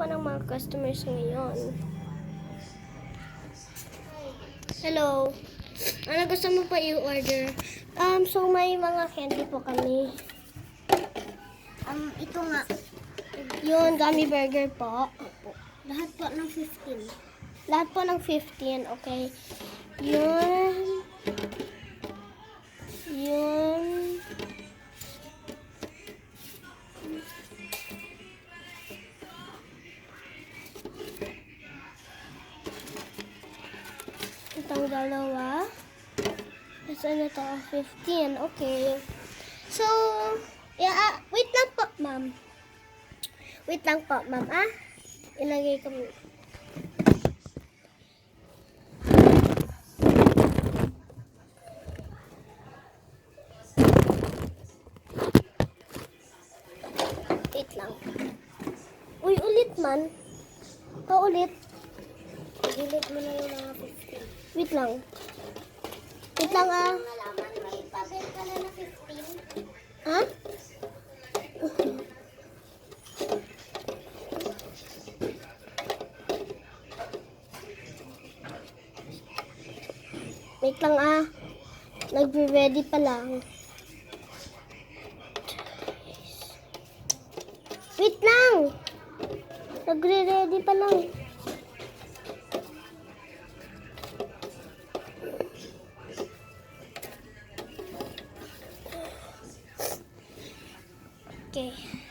ako ng mga customers ngayon. Hello. Ano gusto mo pa i-order? So may mga candy po kami. Ito nga. Yun, gummy burger po. Lahat po ng 15. Lahat po ng 15, okay. Yun. Yun. Itong dalawa. Tapos ano to? 15, okay. So, yeah, wait lang po, ma'am. Wait lang po, ma'am, ah. Ilagay ko muna. Wait lang. Uy, ulit man. Ulit. Delete mo na yung mga 15. Wait lang. Wait lang, ah. Malaman may pabenta na na 15. Ha? Wait lang, ah. Nagre-ready pa lang. Wait lang! Nagre-ready pa lang.